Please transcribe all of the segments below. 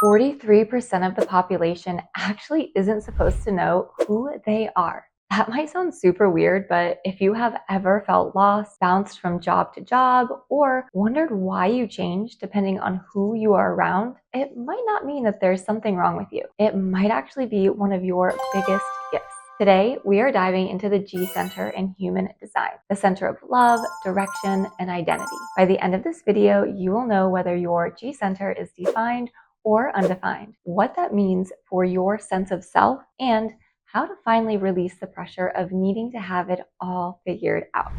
43% of the population actually isn't supposed to know who they are. That might sound super weird, but if you have ever felt lost, bounced from job to job, or wondered why you changed depending on who you are around, it might not mean that there's something wrong with you. It might actually be one of your biggest gifts. Today, we are diving into the G Center in human design, the center of love, direction, and identity. By the end of this video, you will know whether your G Center is defined or undefined, what that means for your sense of self, and how to finally release the pressure of needing to have it all figured out.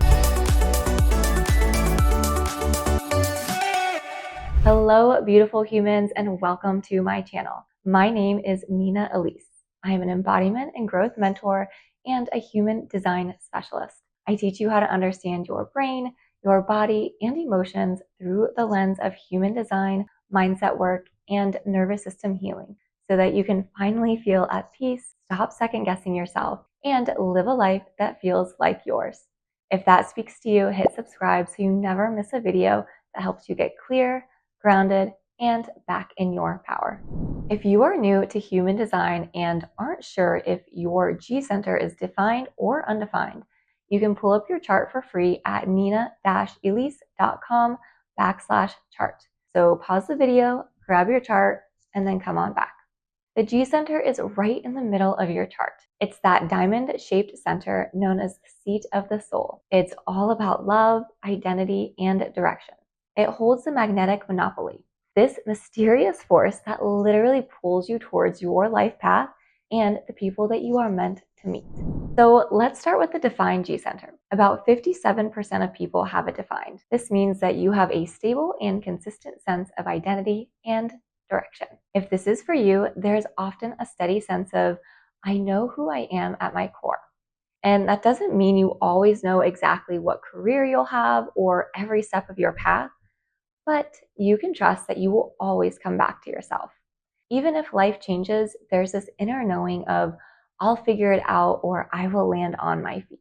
Hello, beautiful humans, and welcome to my channel. My name is Elise. I am an embodiment and growth mentor and a human design specialist. I teach you how to understand your brain, your body, and emotions through the lens of human design, mindset work, and nervous system healing so that you can finally feel at peace, stop second guessing yourself, and live a life that feels like yours. If that speaks to you, hit subscribe so you never miss a video that helps you get clear, grounded, and back in your power. If you are new to human design and aren't sure if your G Center is defined or undefined, you can pull up your chart for free at nina-elise.com/chart. So pause the video, grab your chart, and then come on back. The G Center is right in the middle of your chart. It's that diamond-shaped center known as the seat of the soul. It's all about love, identity, and direction. It holds the Magnetic Monopole, this mysterious force that literally pulls you towards your life path and the people that you are meant to meet. So let's start with the defined G Center. About 57% of people have it defined. This means that you have a stable and consistent sense of identity and direction. If this is for you, there's often a steady sense of, I know who I am at my core. And that doesn't mean you always know exactly what career you'll have or every step of your path, but you can trust that you will always come back to yourself. Even if life changes, there's this inner knowing of, I'll figure it out or I will land on my feet.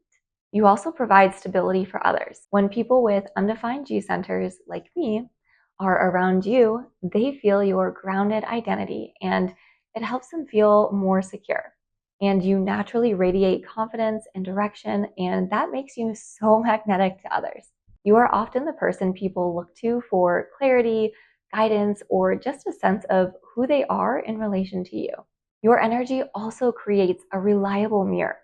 You also provide stability for others. When people with undefined G centers like me are around you, they feel your grounded identity and it helps them feel more secure. And you naturally radiate confidence and direction, and that makes you so magnetic to others. You are often the person people look to for clarity, guidance, or just a sense of who they are in relation to you. Your energy also creates a reliable mirror.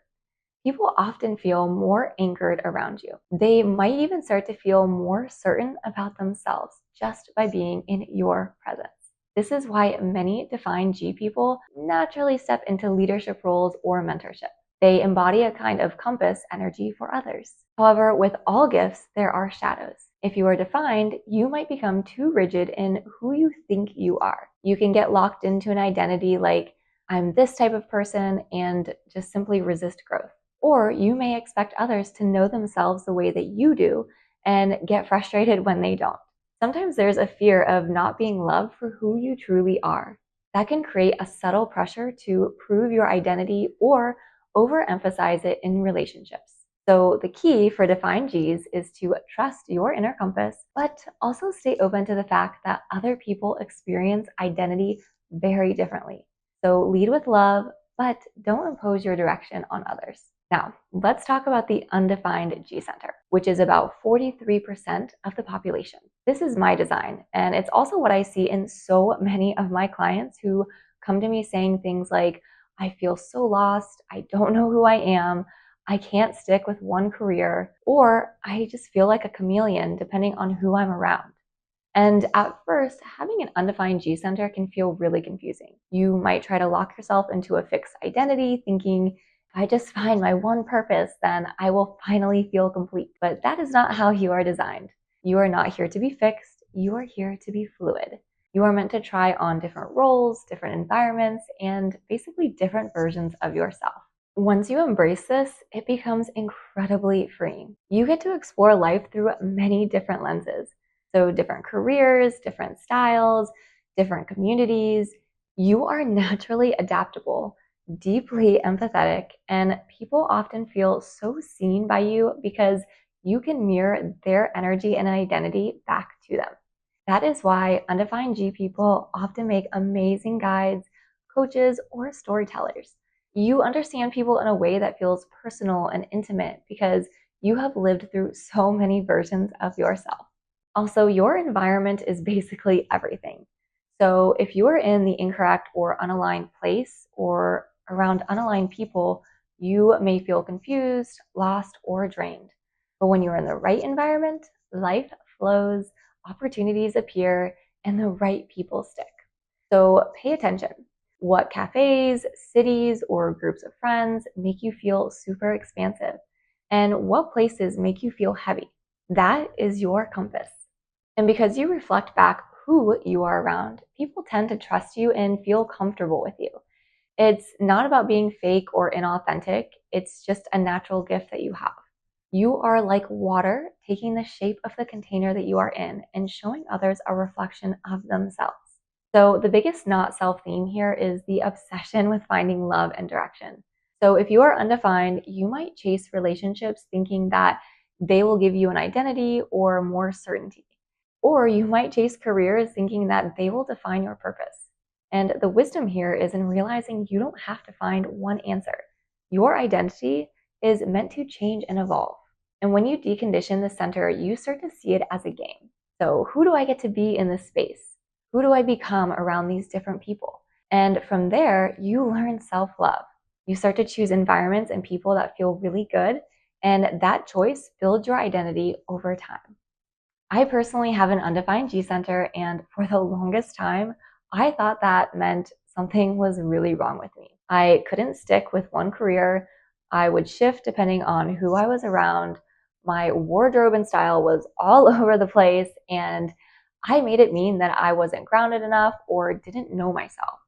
People often feel more anchored around you. They might even start to feel more certain about themselves just by being in your presence. This is why many defined G people naturally step into leadership roles or mentorship. They embody a kind of compass energy for others. However, with all gifts, there are shadows. If you are defined, you might become too rigid in who you think you are. You can get locked into an identity like, I'm this type of person, and just simply resist growth. Or you may expect others to know themselves the way that you do and get frustrated when they don't. Sometimes there's a fear of not being loved for who you truly are. That can create a subtle pressure to prove your identity or overemphasize it in relationships. So the key for defined Gs is to trust your inner compass, but also stay open to the fact that other people experience identity very differently. So lead with love, but don't impose your direction on others. Now, let's talk about the undefined G Center, which is about 43% of the population. This is my design, and it's also what I see in so many of my clients who come to me saying things like, I feel so lost, I don't know who I am, I can't stick with one career, or I just feel like a chameleon depending on who I'm around. And at first, having an undefined G Center can feel really confusing. You might try to lock yourself into a fixed identity, thinking, if I just find my one purpose, then I will finally feel complete. But that is not how you are designed. You are not here to be fixed. You are here to be fluid. You are meant to try on different roles, different environments, and basically different versions of yourself. Once you embrace this, it becomes incredibly freeing. You get to explore life through many different lenses. So different careers, different styles, different communities. You are naturally adaptable, deeply empathetic, and people often feel so seen by you because you can mirror their energy and identity back to them. That is why undefined G people often make amazing guides, coaches, or storytellers. You understand people in a way that feels personal and intimate because you have lived through so many versions of yourself. Also, your environment is basically everything. So if you are in the incorrect or unaligned place or around unaligned people, you may feel confused, lost, or drained. But when you're in the right environment, life flows, opportunities appear, and the right people stick. So pay attention. What cafes, cities, or groups of friends make you feel super expansive? And what places make you feel heavy? That is your compass. And because you reflect back who you are around, people tend to trust you and feel comfortable with you. It's not about being fake or inauthentic, it's just a natural gift that you have. You are like water taking the shape of the container that you are in and showing others a reflection of themselves. So, the biggest not self theme here is the obsession with finding love and direction. So, if you are undefined, you might chase relationships thinking that they will give you an identity or more certainty. Or you might chase careers thinking that they will define your purpose. And the wisdom here is in realizing you don't have to find one answer. Your identity is meant to change and evolve. And when you decondition the center, you start to see it as a game. So, who do I get to be in this space? Who do I become around these different people? And from there, you learn self love. You start to choose environments and people that feel really good. And that choice builds your identity over time. I personally have an undefined G center, and for the longest time, I thought that meant something was really wrong with me. I couldn't stick with one career. I would shift depending on who I was around. My wardrobe and style was all over the place, and I made it mean that I wasn't grounded enough or didn't know myself.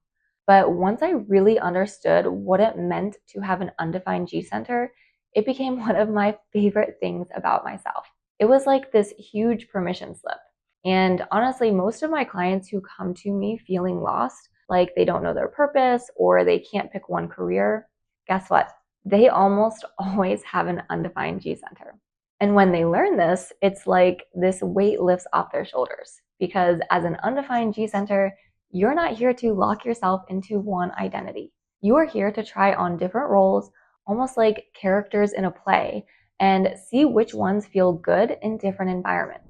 But once I really understood what it meant to have an undefined G center, it became one of my favorite things about myself. It was like this huge permission slip. And honestly, most of my clients who come to me feeling lost, like they don't know their purpose or they can't pick one career, guess what? They almost always have an undefined G center. And when they learn this, it's like this weight lifts off their shoulders because as an undefined G center, you're not here to lock yourself into one identity. You are here to try on different roles, almost like characters in a play, and see which ones feel good in different environments.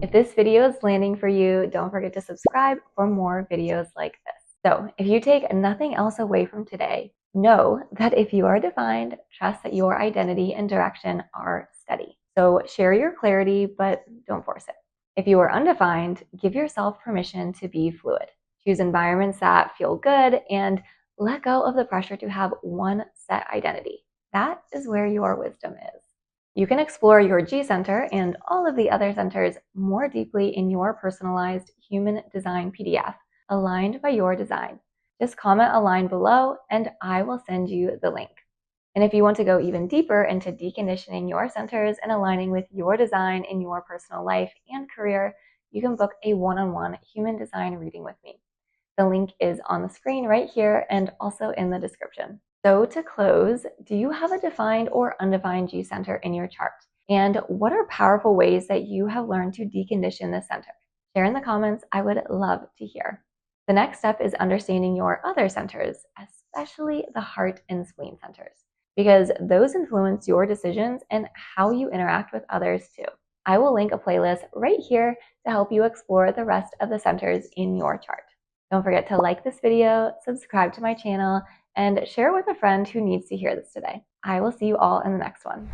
If this video is landing for you, don't forget to subscribe for more videos like this. So if you take nothing else away from today, know that if you are defined, trust that your identity and direction are steady. So share your clarity, but don't force it. If you are undefined, give yourself permission to be fluid. Choose environments that feel good and let go of the pressure to have one set identity. That is where your wisdom is. You can explore your G center and all of the other centers more deeply in your personalized human design PDF, aligned by your design. Just comment align below and I will send you the link. And if you want to go even deeper into deconditioning your centers and aligning with your design in your personal life and career, you can book a one-on-one human design reading with me. The link is on the screen right here and also in the description. So to close, do you have a defined or undefined G center in your chart? And what are powerful ways that you have learned to decondition this center? Share in the comments. I would love to hear. The next step is understanding your other centers, especially the heart and spleen centers, because those influence your decisions and how you interact with others too. I will link a playlist right here to help you explore the rest of the centers in your chart. Don't forget to like this video, subscribe to my channel, and share with a friend who needs to hear this today. I will see you all in the next one.